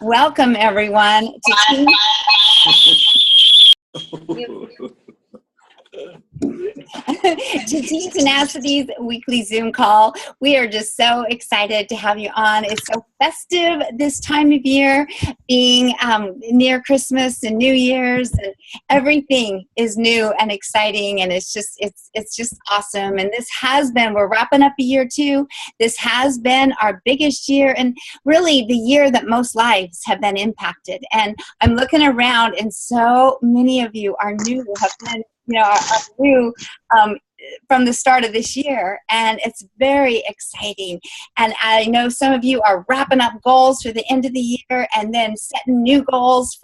Welcome, everyone, to Team Tenacity's weekly Zoom call. We are just so excited to have you on. It's so festive this time of year, being near Christmas and New Year's, and everything is new and exciting, and it's just awesome. And this has been, we're wrapping up a year too. This has been our biggest year, and really the year that most lives have been impacted. And I'm looking around, and so many of you are new, have been are new from the start of this year, and it's very exciting. And I know some of you are wrapping up goals for the end of the year and then setting new goals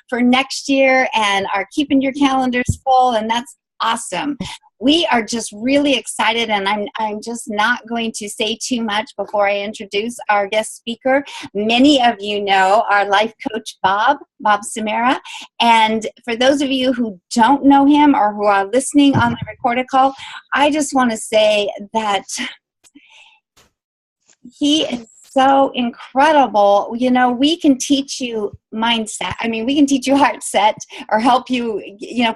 for next year and are keeping your calendars full, and that's awesome. We are just really excited, and I'm just not going to say too much before I introduce our guest speaker. Many of you know our life coach, Bob Samara. And for those of you who don't know him or who are listening on the recorded call, I just want to say that he is so incredible. We can teach you mindset. We can teach you heart set or help you,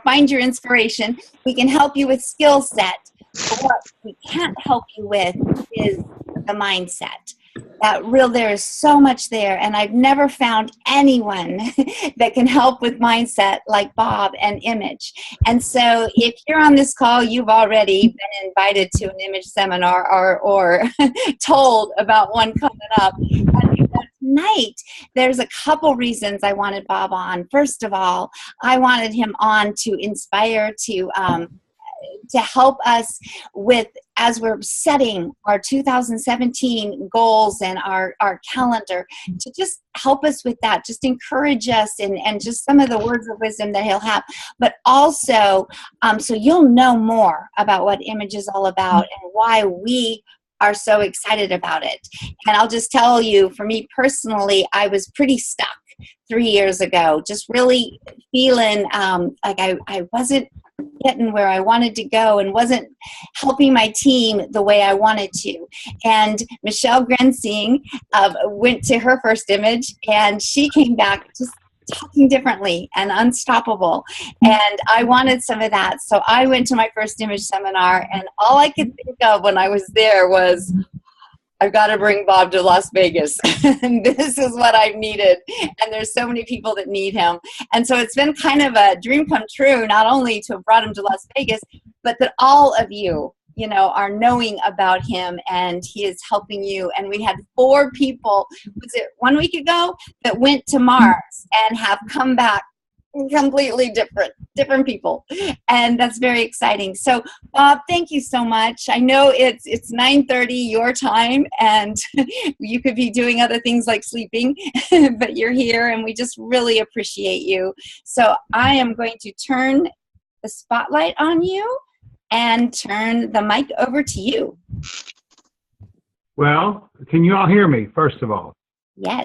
find your inspiration. We can help you with skill set. But what we can't help you with is the mindset. There is so much there, and I've never found anyone that can help with mindset like Bob and image. And so if you're on this call, you've already been invited to an image seminar or told about one coming up. And tonight, there's a couple reasons I wanted Bob on. First of all, I wanted him on to inspire, to help us with, as we're setting our 2017 goals and our calendar, to just help us with that, just encourage us and just some of the words of wisdom that he'll have, but also so you'll know more about what image is all about and why we are so excited about it. And I'll just tell you, for me personally, I was pretty stuck 3 years ago, just really feeling like I wasn't getting where I wanted to go and wasn't helping my team the way I wanted to. And Michelle Grensing went to her first image, and she came back just talking differently and unstoppable. And I wanted some of that. So I went to my first image seminar, and all I could think of when I was there was, I've got to bring Bob to Las Vegas. And this is what I've needed. And there's so many people that need him. And so it's been kind of a dream come true, not only to have brought him to Las Vegas, but that all of you, are knowing about him, and he is helping you. And we had 4 people, was it 1 week ago, that went to Mars and have come back completely different people, and that's very exciting. So Bob, thank you so much. I know it's 9:30 your time, and you could be doing other things like sleeping, but you're here, and we just really appreciate you. So I am going to turn the spotlight on you and turn the mic over to you. Well, can you all hear me, first of all? Yes.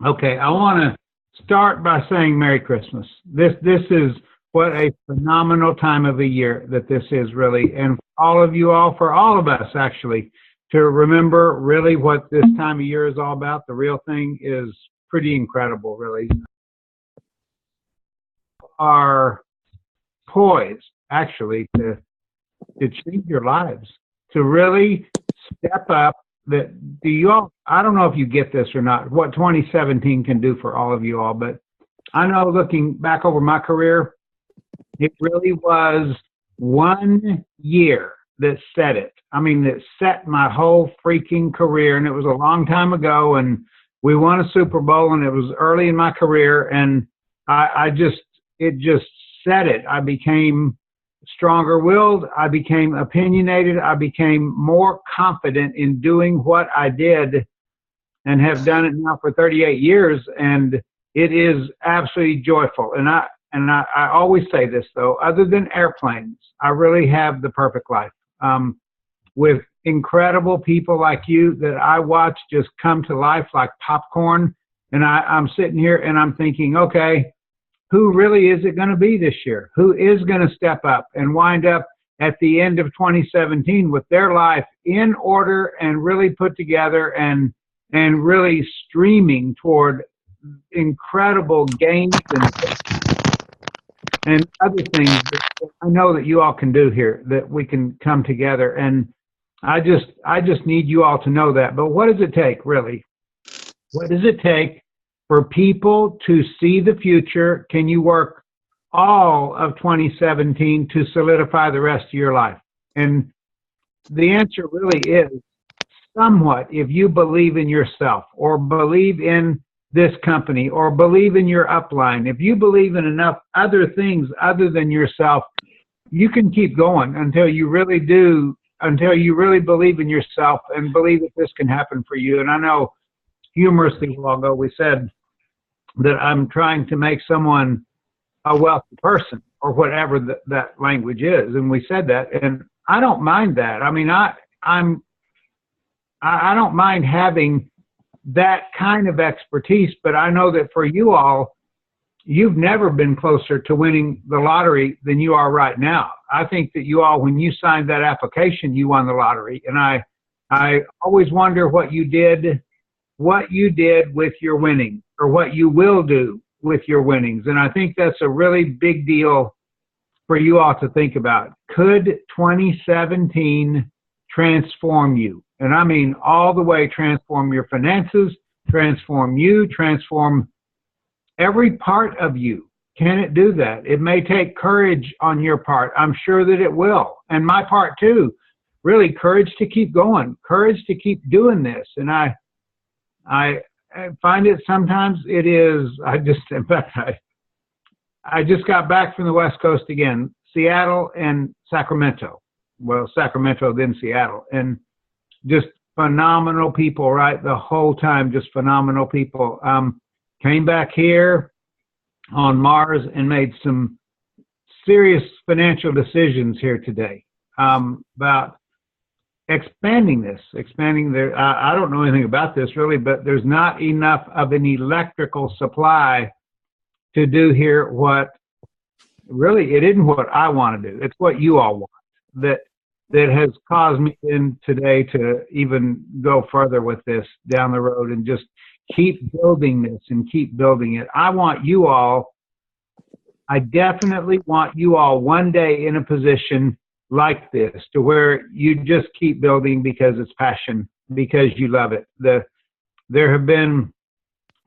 Okay, I want to start by saying Merry Christmas. This is what a phenomenal time of the year that this is, really. And for all of you all, for all of us actually, to remember really what this time of year is all about. The real thing is pretty incredible, really. Are poised actually to change your lives, to really step up. I don't know if you get this or not, what 2017 can do for all of you all, but I know, looking back over my career, it really was 1 year that set it. That set my whole freaking career, and it was a long time ago, and we won a Super Bowl, and it was early in my career, and it just set it. I became stronger-willed, I became opinionated, I became more confident in doing what I did, and have done it now for 38 years, and it is absolutely joyful. And I always say this, though, other than airplanes, I really have the perfect life, with incredible people like you that I watch just come to life like popcorn. And I'm sitting here and I'm thinking, okay, who really is it going to be this year? Who is going to step up and wind up at the end of 2017 with their life in order and really put together and really streaming toward incredible games and other things that I know that you all can do here, that we can come together. And I just need you all to know that. But what does it take, really? What does it take for people to see the future? Can you work all of 2017 to solidify the rest of your life? And the answer really is somewhat, if you believe in yourself or believe in this company or believe in your upline. If you believe in enough other things other than yourself, you can keep going until you really do, until you really believe in yourself and believe that this can happen for you. And I know humorously a while ago we said that I'm trying to make someone a wealthy person or whatever that language is. And we said that, and I don't mind that. I mean, I don't mind having that kind of expertise, but I know that for you all, you've never been closer to winning the lottery than you are right now. I think that you all, when you signed that application, you won the lottery. And I always wonder what you did with your winning, or what you will do with your winnings. And I think that's a really big deal for you all to think about. Could 2017 transform you? And I mean all the way transform your finances, transform you, transform every part of you. Can it do that? It may take courage on your part. I'm sure that it will. And my part too. Really, courage to keep going, courage to keep doing this. And I find it sometimes it is, in fact, I just got back from the West Coast again, Seattle and Sacramento. Well, Sacramento, then Seattle. And just phenomenal people, right? The whole time, just phenomenal people. Came back here on Mars and made some serious financial decisions here today about expanding there. I don't know anything about this really, but there's not enough of an electrical supply to do here what really, it isn't what I want to do. It's what you all want that has caused me in today to even go further with this down the road and just keep building this and keep building it. I definitely want you all one day in a position like this to where you just keep building because it's passion, because you love it. There have been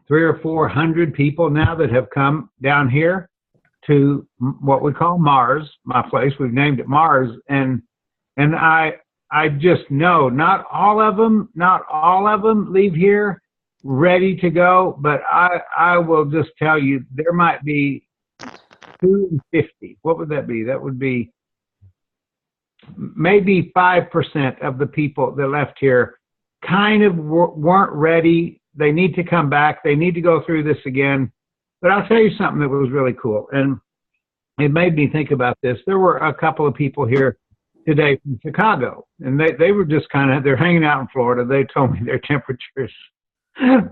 300 or 400 people now that have come down here to what we call Mars, my place. We've named it Mars. And I just know not all of them leave here ready to go, but I will just tell you, there might be 250. What would that be? That would be maybe 5% of the people that left here kind of weren't ready. They need to come back. They need to go through this again. But I'll tell you something that was really cool, and it made me think about this. There were a couple of people here today from Chicago, and they were just they're hanging out in Florida. They told me their temperature's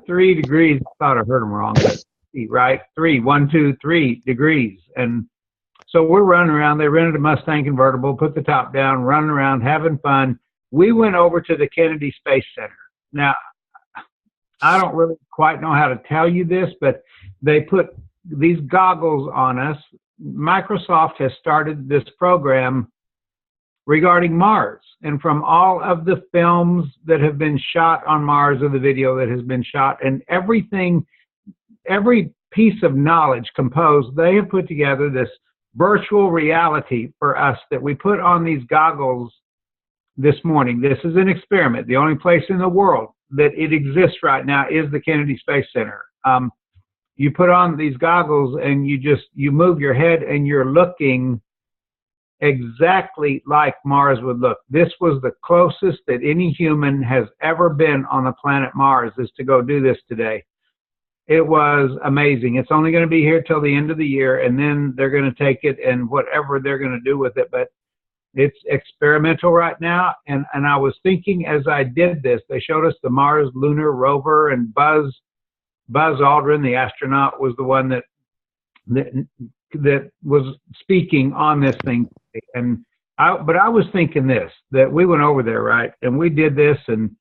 3 degrees. I thought I heard them wrong, but right? 3 degrees. And so we're running around. They rented a Mustang convertible, put the top down, running around, having fun. We went over to the Kennedy Space Center. Now, I don't really quite know how to tell you this, but they put these goggles on us. Microsoft has started this program regarding Mars. And from all of the films that have been shot on Mars, or the video that has been shot, and everything, every piece of knowledge composed, they have put together this virtual reality for us that we put on these goggles this morning. This is an experiment. The only place in the world that it exists right now is the Kennedy Space Center. You put on these goggles and you move your head and you're looking exactly like Mars would look. This was the closest that any human has ever been on the planet Mars, is to go do this today. It was amazing. It's only going to be here till the end of the year, and then they're going to take it and whatever they're going to do with it. But it's experimental right now. And I was thinking as I did this, they showed us the Mars lunar rover, and Buzz Aldrin, the astronaut, was the one that was speaking on this thing. But I was thinking this, that we went over there, right? And we did this, and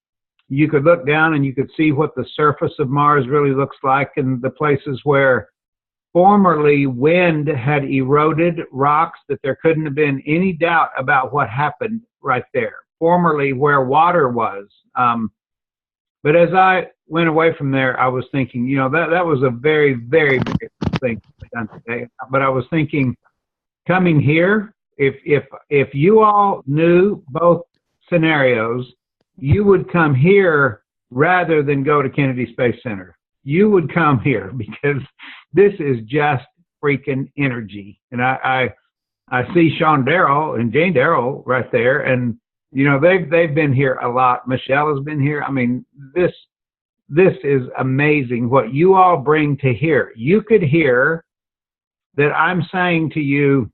you could look down and you could see what the surface of Mars really looks like, and the places where formerly wind had eroded rocks, that there couldn't have been any doubt about what happened right there. Formerly where water was. But as I went away from there, I was thinking, that was a very, very, very cool thing done today. But I was thinking, coming here, if you all knew both scenarios, you would come here rather than go to Kennedy Space Center. You would come here because this is just freaking energy. And I see Sean Darrell and Jane Darrell right there, and they've been here a lot. Michelle has been here. I mean, this is amazing what you all bring to here. You could hear that I'm saying to you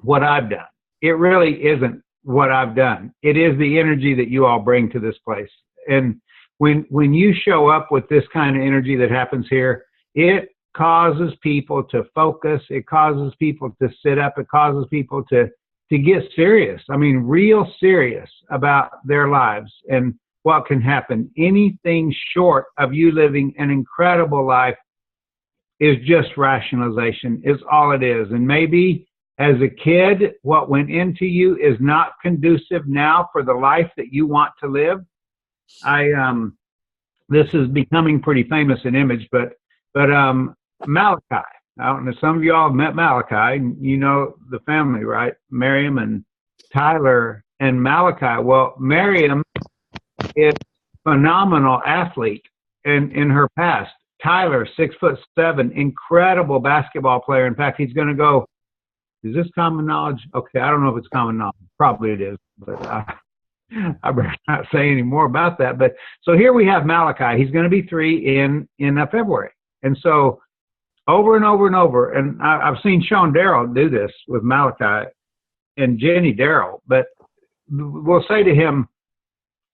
what I've done. It really isn't what I've done. It is the energy that you all bring to this place. And when you show up with this kind of energy that happens here, it causes people to focus. It causes people to sit up. It causes people to get serious. I mean, real serious about their lives and what can happen. Anything short of you living an incredible life is just rationalization, is all it is. And maybe as a kid, what went into you is not conducive now for the life that you want to live. This is becoming pretty famous in image, but Malachi. I don't know, some of y'all have met Malachi, and you know the family, right? Miriam and Tyler and Malachi. Well, Miriam is a phenomenal athlete in her past. Tyler, 6'7", incredible basketball player. In fact, he's going to go. Is this common knowledge? Okay, I don't know if it's common knowledge. Probably it is, but I better not say any more about that. But so here we have Malachi. He's going to be 3 in February, and so over and over and over. And I've seen Sean Darrell do this with Malachi and Jenny Darrell. But we'll say to him,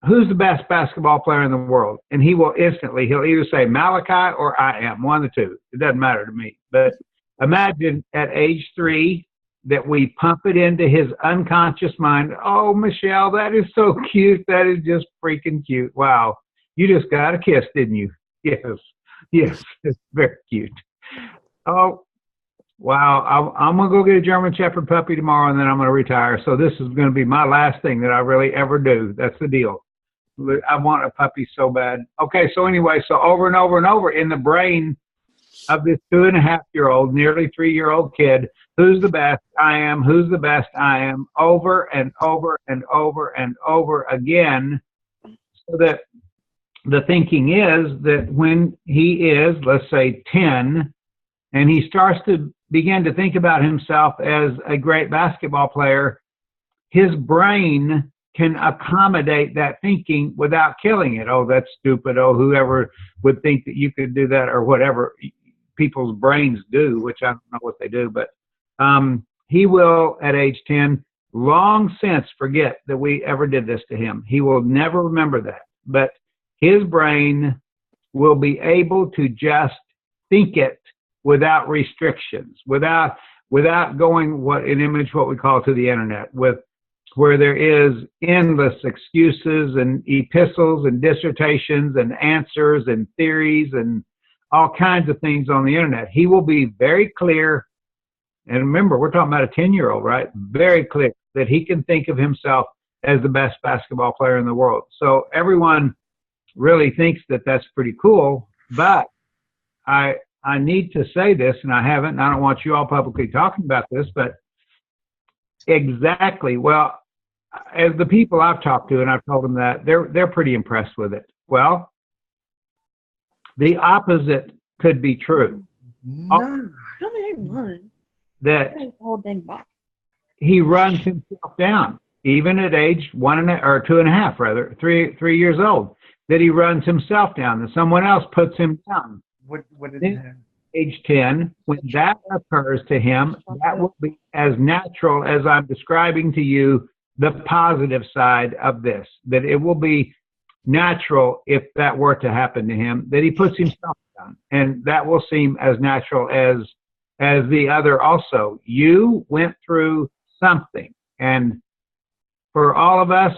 "Who's the best basketball player in the world?" And he will instantly, he'll either say Malachi or I am, one of the two. It doesn't matter to me. But imagine at age 3 that we pump it into his unconscious mind. Oh, Michelle, that is so cute. That is just freaking cute. Wow. You just got a kiss, didn't you? Yes, it's very cute. Oh, wow. I'm going to go get a German Shepherd puppy tomorrow, and then I'm going to retire. So this is going to be my last thing that I really ever do. That's the deal. I want a puppy so bad. Okay, so anyway, so over and over and over in the brain of this 2.5-year-old, nearly 3-year-old kid, who's the best? I am. Who's the best? I am. Over and over and over and over again. So that the thinking is that when he is, let's say, 10, and he starts to begin to think about himself as a great basketball player, his brain can accommodate that thinking without killing it. Oh, that's stupid. Oh, whoever would think that you could do that, or whatever people's brains do, which I don't know what they do, but he will, at age 10, long since forget that we ever did this to him. He will never remember that. But his brain will be able to just think it without restrictions, without going what we call to the internet, where there is endless excuses and epistles and dissertations and answers and theories and all kinds of things on the internet. He will be very clear, and remember, we're talking about a 10-year-old, right? Very clear that he can think of himself as the best basketball player in the world. So everyone really thinks that that's pretty cool, but I need to say this, and I haven't, and I don't want you all publicly talking about this, but exactly, well, as the people I've talked to, and I've told them that, they're pretty impressed with it. Well, the opposite could be true. No, I run. That whole dang box. He runs himself down, even at age 2.5, rather, 3 years old. That he runs himself down. That someone else puts him down. What is that? Age 10, when that occurs to him, that will be as natural as I'm describing to you the positive side of this. That it will be natural, if that were to happen to him, that he puts himself down, and that will seem as natural as the other. Also, you went through something, and for all of us,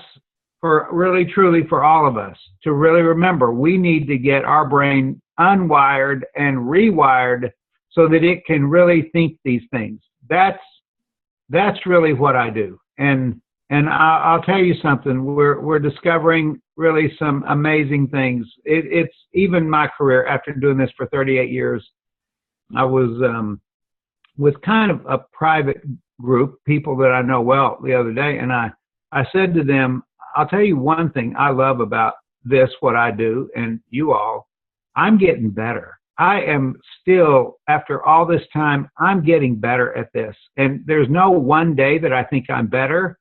for really, truly for all of us to really remember we need to get our brain unwired and rewired so that it can really think these things. That's really what I do. And I'll tell you something. We're discovering really some amazing things. It's even my career after doing this for 38 years. I was with kind of a private group, people that I know well, the other day, and I said to them, I'll tell you one thing I love about this, what I do, and you all, I'm getting better. I am still, after all this time, I'm getting better at this. And there's no one day that I think I'm better,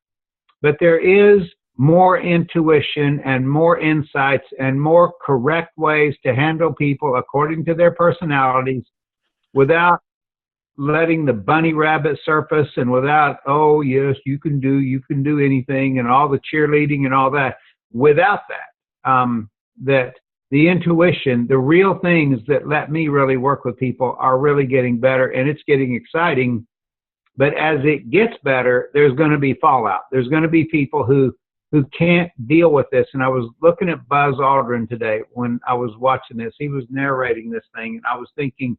but there is more intuition and more insights and more correct ways to handle people according to their personalities without letting the bunny rabbit surface and without, oh, yes, you can do anything and all the cheerleading and all that. Without that, that the intuition, the real things that let me really work with people are really getting better, and it's getting exciting. But as it gets better, there's going to be fallout. There's going to be people who can't deal with this. And I was looking at Buzz Aldrin today when I was watching this. He was narrating this thing, and I was thinking,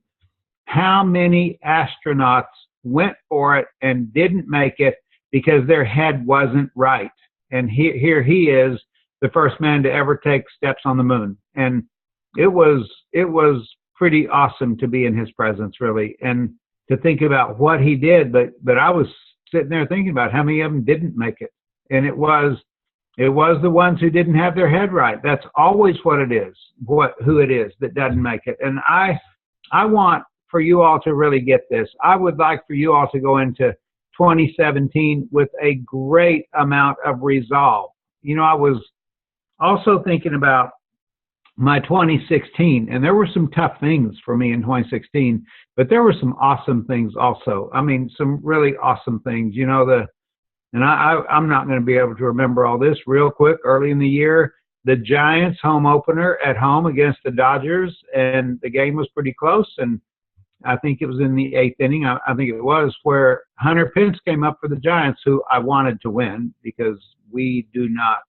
how many astronauts went for it and didn't make it because their head wasn't right? And here he is, the first man to ever take steps on the moon. And it was pretty awesome to be in his presence, really, and to think about what he did. But I was sitting there thinking about how many of them didn't make it. And it was the ones who didn't have their head right. That's always what it is, who it is that doesn't make it. And I want for you all to really get this. I would like for you all to go into 2017 with a great amount of resolve. You know, I was also thinking about my 2016, and there were some tough things for me in 2016, but there were some awesome things also. I mean, some really awesome things. You know, I'm not going to be able to remember all this real quick. Early in the year, the Giants home opener at home against the Dodgers, and the game was pretty close, and I think it was in the 8th inning, I think it was, where Hunter Pence came up for the Giants, who I wanted to win because we do not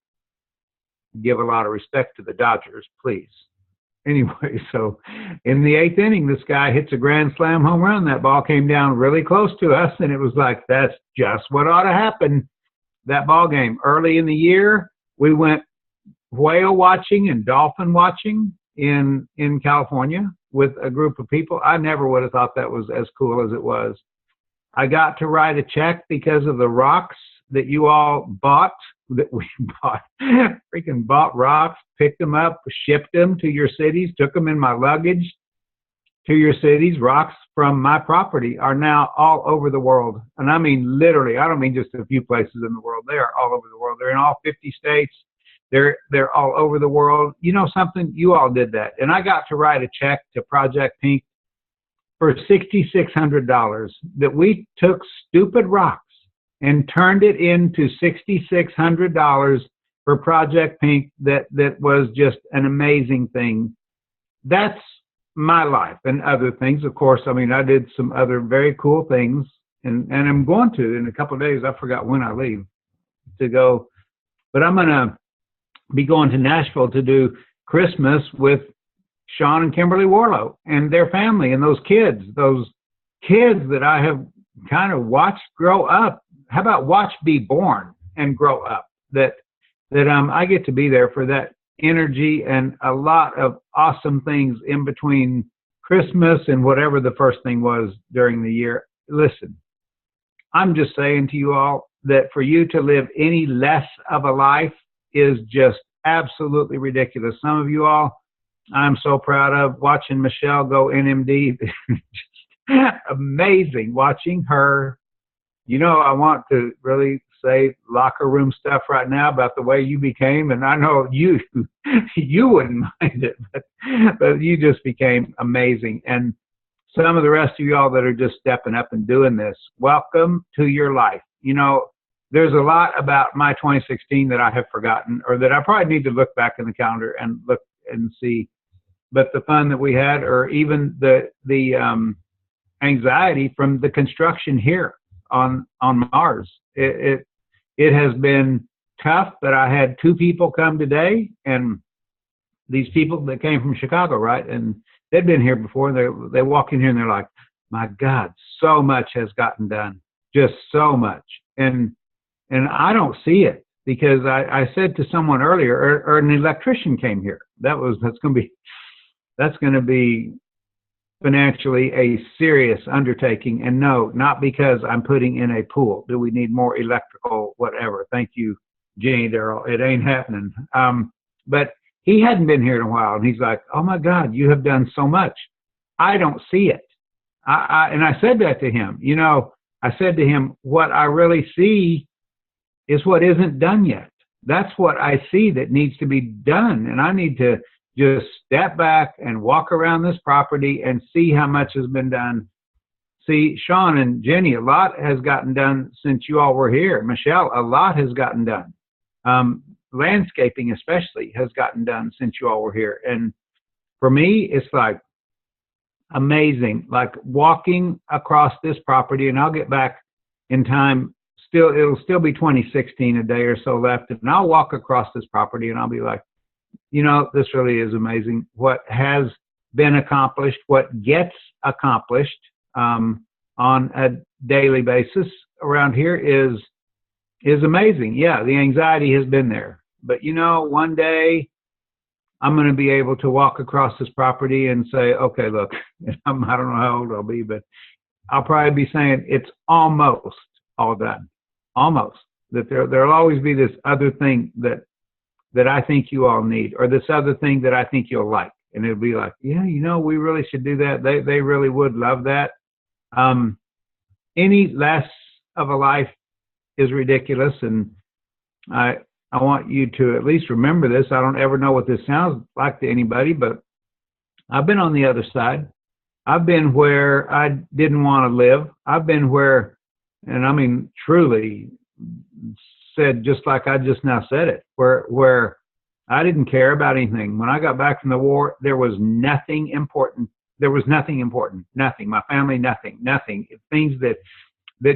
give a lot of respect to the Dodgers, please. Anyway, so in the 8th inning, this guy hits a grand slam home run. That ball came down really close to us, and it was like, that's just what ought to happen, that ball game. Early in the year, we went whale watching and dolphin watching in California with a group of people. I never would have thought that was as cool as it was. I got to write a check because of the rocks that you all bought, that we bought, freaking bought rocks, picked them up, shipped them to your cities, took them in my luggage to your cities. Rocks from my property are now all over the world. And I mean, literally, I don't mean just a few places in the world. They are all over the world. They're in all 50 states. They're all over the world. You know something? You all did that. And I got to write a check to Project Pink for $6,600 that we took stupid rocks and turned it into $6,600 for Project Pink. That was just an amazing thing. That's my life and other things. Of course, I mean, I did some other very cool things, and I'm going to in a couple of days. I forgot when I leave to go, but I'm going to be going to Nashville to do Christmas with Sean and Kimberly Warlow and their family and those kids that I have kind of watched grow up. How about watch be born and grow up? That I get to be there for that energy and a lot of awesome things in between Christmas and whatever the first thing was during the year. Listen, I'm just saying to you all that for you to live any less of a life is just absolutely ridiculous. Some of you all, I'm so proud of watching Michelle go NMD. Just amazing watching her. You know, I want to really say locker room stuff right now about the way you became, and I know you wouldn't mind it, but you just became amazing. And some of the rest of y'all that are just stepping up and doing this, welcome to your life. You know, there's a lot about my 2016 that I have forgotten, or that I probably need to look back in the calendar and look and see. But the fun that we had, or even the anxiety from the construction here on Mars, it has been tough, but I had 2 people come today, and these people that came from Chicago, right? And they'd been here before. They walk in here and they're like, my God, so much has gotten done, just so much. And I don't see it, because I said to someone earlier, or an electrician came here. That's going to be financially a serious undertaking. And no, not because I'm putting in a pool. Do we need more electrical, whatever? Thank you, Jenny Darrell. It ain't happening. But he hadn't been here in a while, and he's like, oh my God, you have done so much. I don't see it. And I said that to him. I said to him, what I really see is what isn't done yet. That's what I see that needs to be done. And I need to just step back and walk around this property and see how much has been done. See, Sean and Jenny, a lot has gotten done since you all were here. Michelle, a lot has gotten done. Landscaping especially has gotten done since you all were here. And for me, it's like amazing, like walking across this property, and I'll get back in time. It'll still be 2016, a day or so left, and I'll walk across this property and I'll be like, this really is amazing. What has been accomplished, what gets accomplished on a daily basis around here is amazing. Yeah, the anxiety has been there. But one day I'm going to be able to walk across this property and say, okay, look, I don't know how old I'll be, but I'll probably be saying it's almost all done. Almost. That there'll always be this other thing that I think you all need, or this other thing that I think you'll like. And it'll be like, yeah, we really should do that. They really would love that. Any less of a life is ridiculous. And I want you to at least remember this. I don't ever know what this sounds like to anybody, but I've been on the other side. I've been where I didn't want to live. I've been where, and I mean, truly said, just like I just now said it, where I didn't care about anything. When I got back from the war, there was nothing important. There was nothing important. Nothing. My family, nothing. Things that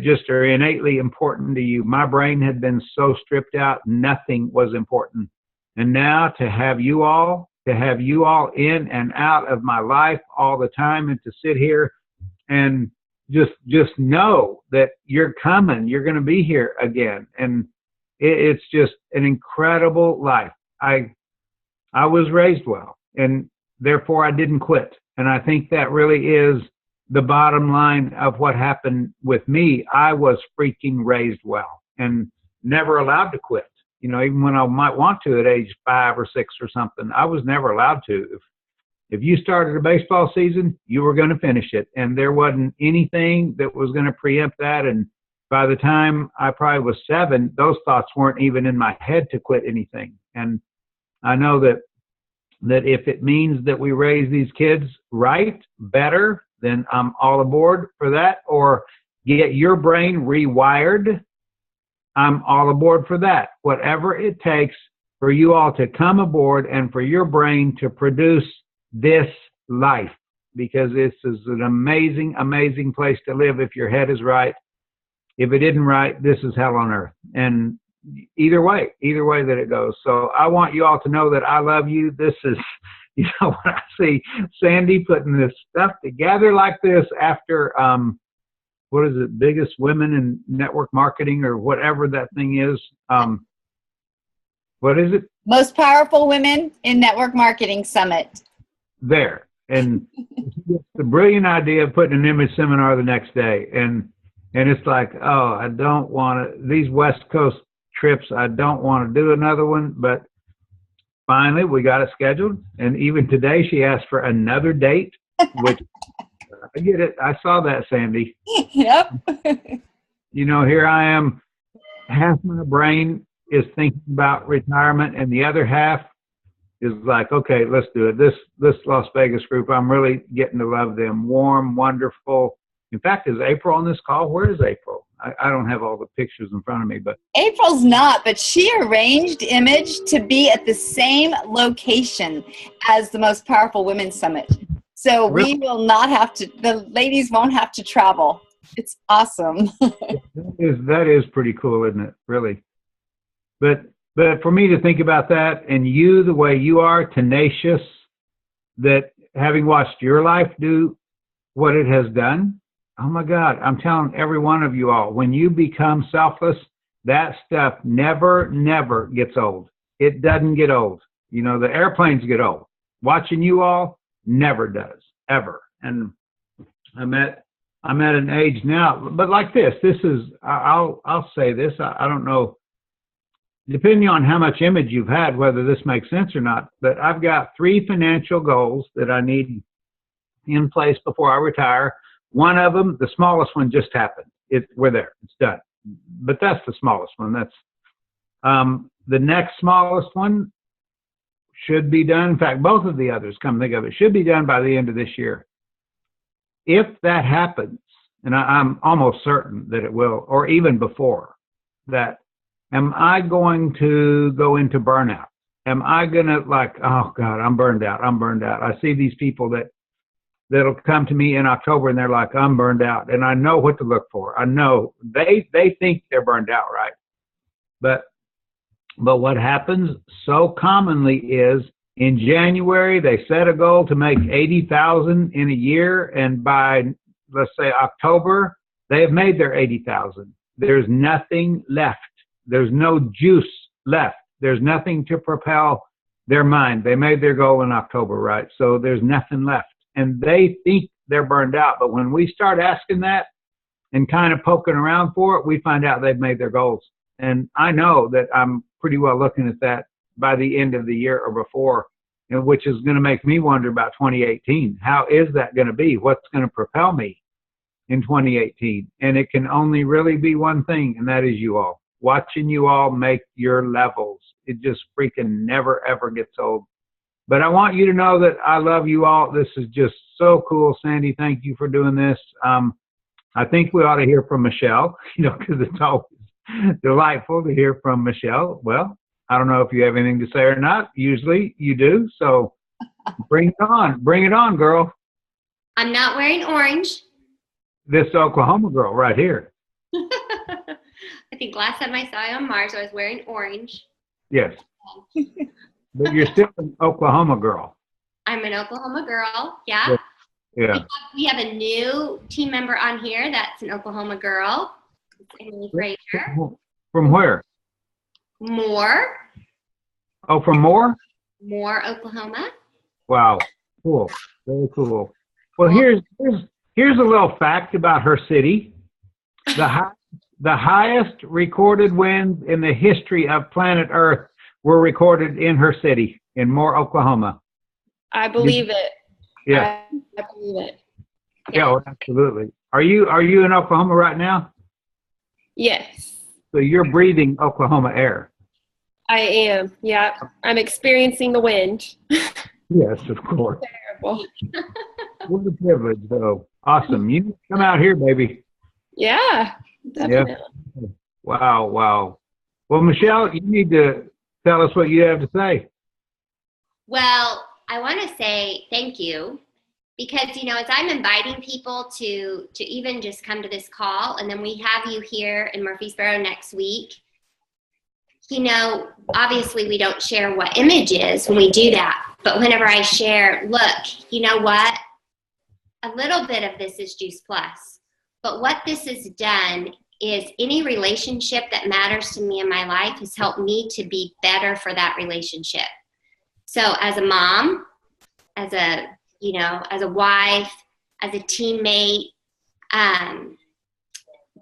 just are innately important to you. My brain had been so stripped out, nothing was important. And now to have you all in and out of my life all the time, and to sit here and just know that you're coming, you're going to be here again. And it's just an incredible life. I was raised well, and therefore I didn't quit. And I think that really is the bottom line of what happened with me. I was freaking raised well and never allowed to quit. Even when I might want to at age 5 or 6 or something, I was never allowed to. If you started a baseball season, you were going to finish it. And there wasn't anything that was going to preempt that. And by the time I probably was 7, those thoughts weren't even in my head to quit anything. And I know that if it means that we raise these kids right, better, then I'm all aboard for that. Or get your brain rewired, I'm all aboard for that. Whatever it takes for you all to come aboard and for your brain to produce this life, because this is an amazing, amazing place to live if your head is right. If it isn't right, this is hell on earth. And either way that it goes. So I want you all to know that I love you. This is, when I see Sandy putting this stuff together like this after, what is it, biggest women in network marketing or whatever that thing is. What is it? Most Powerful Women in Network Marketing Summit. There. And the brilliant idea of putting an image seminar the next day. And it's like, oh, I don't want to, these West Coast trips, I don't want to do another one. But finally, we got it scheduled. And even today, she asked for another date, which I get it. I saw that, Sandy. Yep. Here I am. Half my brain is thinking about retirement, and the other half is like, okay, let's do it. This Las Vegas group, I'm really getting to love them. Warm, wonderful. In fact, is April on this call? Where is April? I don't have all the pictures in front of me, but April's not, but she arranged Image to be at the same location as the Most Powerful Women Summit. So really? we will not have to, the ladies won't have to travel. It's awesome. That is pretty cool, isn't it? Really. But for me to think about that, and you, the way you are, tenacious, that having watched your life do what it has done, oh my God, I'm telling every one of you all, when you become selfless, that stuff never gets old. It doesn't get old. You know, the airplanes get old. Watching you all never does, ever. And I'm at an age now, but like this is, I'll say this, I don't know, depending on how much image you've had, whether this makes sense or not, but I've got 3 financial goals that I need in place before I retire. One of them, the smallest one, just happened. We're there. It's done. But that's the smallest one. That's the next smallest one should be done. In fact, both of the others, come think of it, should be done by the end of this year. If that happens, and I'm almost certain that it will, or even before that, am I going to go into burnout? Am I going to oh God, I'm burned out. I see these people that'll come to me in October and they're like, I'm burned out. And I know what to look for. I know they think they're burned out, right? But what happens so commonly is in January, they set a goal to make 80,000 in a year. And by, let's say, October, they have made their 80,000. There's nothing left. There's no juice left. There's nothing to propel their mind. They made their goal in October, right? So there's nothing left. And they think they're burned out. But when we start asking that and kind of poking around for it, we find out they've made their goals. And I know that I'm pretty well looking at that by the end of the year or before, which is going to make me wonder about 2018. How is that going to be? What's going to propel me in 2018? And it can only really be one thing, and that is you all. Watching you all make your levels. It just freaking never, ever gets old. But I want you to know that I love you all. This is just so cool. Sandy, thank you for doing this. I think we ought to hear from Michelle, because it's always delightful to hear from Michelle. Well, I don't know if you have anything to say or not. Usually you do. So bring it on. Bring it on, girl. I'm not wearing orange. This Oklahoma girl right here. I think last time I saw you on Mars, I was wearing orange. Yes. But you're still an Oklahoma girl. I'm an Oklahoma girl. Yeah. Yeah. We have a new team member on here that's an Oklahoma girl. It's Emily Fraser. From where? Moore. Oh, from Moore? Moore, Oklahoma. Wow. Cool. Very cool. Well, here's a little fact about her city. The highest recorded winds in the history of planet Earth were recorded in her city, in Moore, Oklahoma. I believe it. Yeah. I believe it. Yeah, well, absolutely. Are you in Oklahoma right now? Yes, So you're breathing Oklahoma air. I am. Yeah, I'm experiencing the wind. Yes, of course. Terrible. What a privilege, though. Awesome. You come out here, baby. Yeah, definitely. Yeah. Wow. Well, Michelle, you need to tell us what you have to say. Well, I want to say thank you because, as I'm inviting people to even just come to this call, and then we have you here in Murfreesboro next week, obviously we don't share what image is when we do that. But whenever I share, look, you know what? A little bit of this is Juice Plus. But what this has done is any relationship that matters to me in my life has helped me to be better for that relationship. So as a mom, as a wife, as a teammate,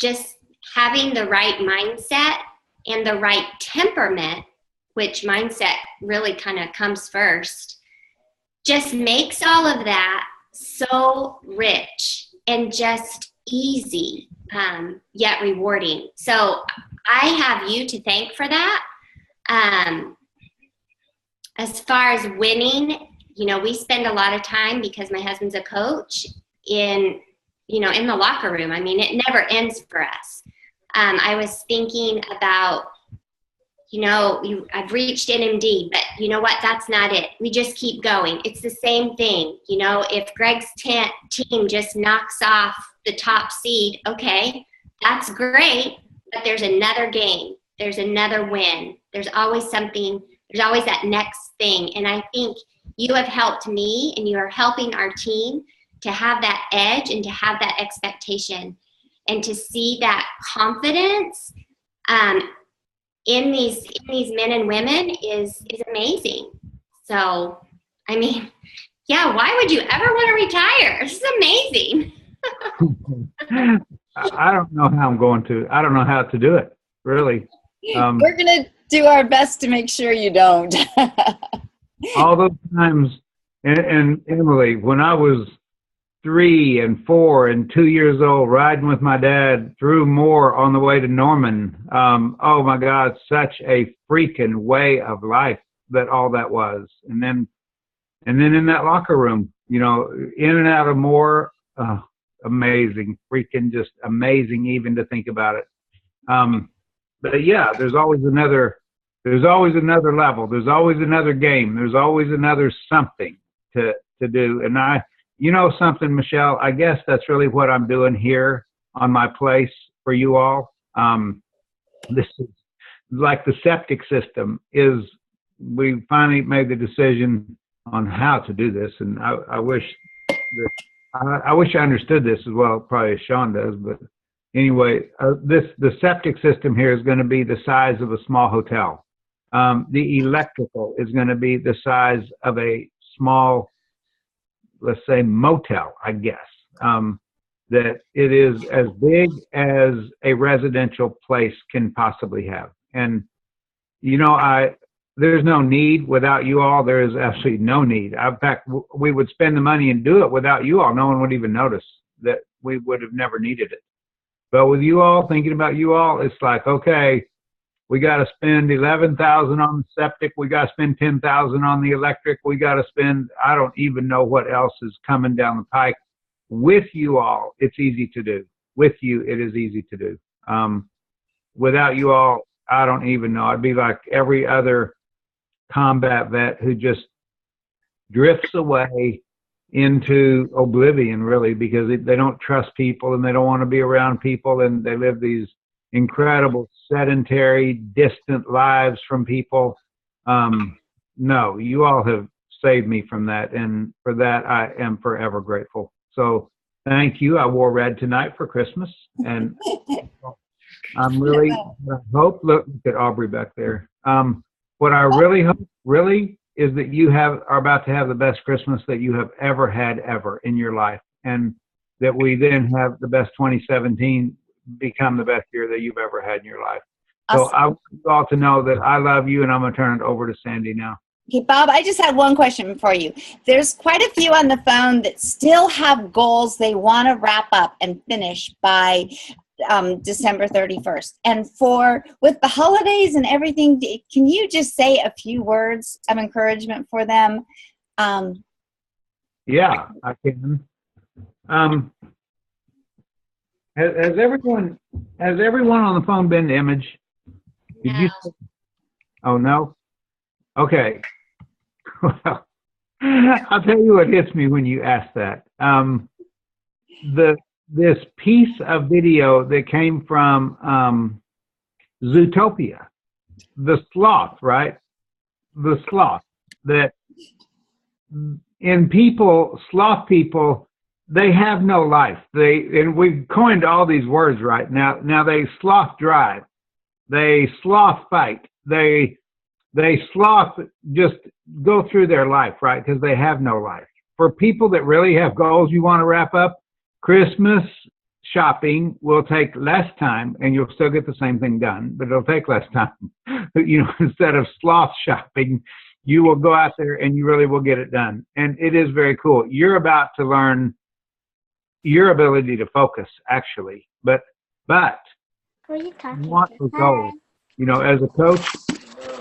just having the right mindset and the right temperament, which mindset really kind of comes first, just makes all of that so rich and just easy, yet rewarding. So I have you to thank for that. As far as winning, we spend a lot of time, because my husband's a coach, in the locker room. I mean, it never ends for us. I was thinking about, I've reached NMD, but you know what? That's not it. We just keep going. It's the same thing. If Greg's team just knocks off the top seed, okay, that's great, but there's another game. there's another win. There's always something, there's always that next thing. And I think you have helped me and you are helping our team to have that edge and to have that expectation and to see that confidence in these men and women is amazing. So, I mean, yeah, why would you ever want to retire? This is amazing. I don't know how I'm going to. I don't know how to do it, really. We're going to do our best to make sure you don't. All those times, and Emily, when I was 3 and 4 and 2 years old, riding with my dad through Moore on the way to Norman. Oh my God, such a freaking way of life that all that was. And then in that locker room, you know, in and out of Moore, amazing, freaking just amazing even to think about it. But yeah, there's always another level. There's always another game. There's always another something to do. And you know something, Michelle, I guess that's really what I'm doing here on my place for you all. This is like the septic system is, we finally made the decision on how to do this. And I wish I understood this as well, probably as Sean does, but anyway, the septic system here is going to be the size of a small hotel. The electrical is going to be the size of a small, let's say, motel, I guess. That it is as big as a residential place can possibly have. And, you know, there's no need without you all. There is absolutely no need. In fact, we would spend the money and do it without you all. No one would even notice that we would have never needed it. But with you all, thinking about you all, it's like, okay, we got to spend $11,000 on the septic. We got to spend $10,000 on the electric. We got to spend, I don't even know what else is coming down the pike. With you all, it's easy to do. With you, it is easy to do. Without you all, I don't even know. I'd be like every other combat vet who just drifts away into oblivion, really, because they don't trust people and they don't want to be around people, and they live these incredible sedentary, distant lives from people. No, you all have saved me from that, and for that I am forever grateful. So thank you. I wore red tonight for Christmas, and I'm really, I hope, look at Aubrey back there. What I really hope, really, is that you are about to have the best Christmas that you have ever had ever in your life, and that we then have the best 2017 become the best year that you've ever had in your life. So Awesome. I want you all to know that I love you, and I'm going to turn it over to Sandy now. Okay, Bob, I just have one question for you. There's quite a few on the phone that still have goals they want to wrap up and finish by December 31st. And with the holidays and everything, can you just say a few words of encouragement for them? Yeah, I can. Has everyone on the phone been to Image? Did No. you? Oh no. Okay. Well, I'll tell you what hits me when you ask that. This piece of video that came from Zootopia, the sloth, right? The sloth that sloth people, they have no life. And we've coined all these words right now. Now they sloth drive, they sloth fight, they sloth just go through their life, right? Because they have no life. For people that really have goals you want to wrap up, Christmas shopping will take less time, and you'll still get the same thing done, but it'll take less time. You know, instead of sloth shopping, you will go out there and you really will get it done. And it is very cool. You're about to learn your ability to focus, actually. But you want those goals. You know, as a coach,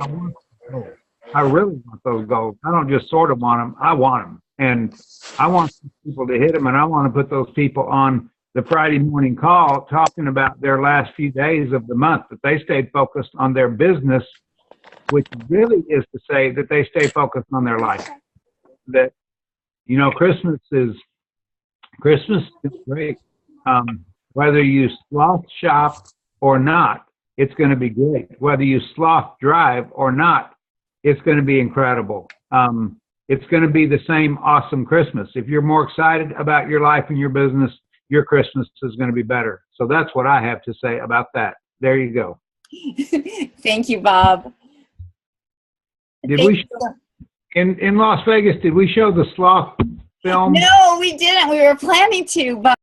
I want those goals. I really want those goals. I don't just sort of want them. I want them. And I want people to hit them, and I want to put those people on the Friday morning call talking about their last few days of the month, that they stayed focused on their business, which really is to say that they stay focused on their life. That, you know, Christmas is great. Whether you sloth shop or not, it's going to be great. Whether you sloth drive or not, it's going to be incredible. It's going to be the same awesome Christmas. If you're more excited about your life and your business, your Christmas is going to be better. So that's what I have to say about that. There you go. Thank you, Bob. Did we show, in Las Vegas, did we show the sloth film? No, we didn't. We were planning to, but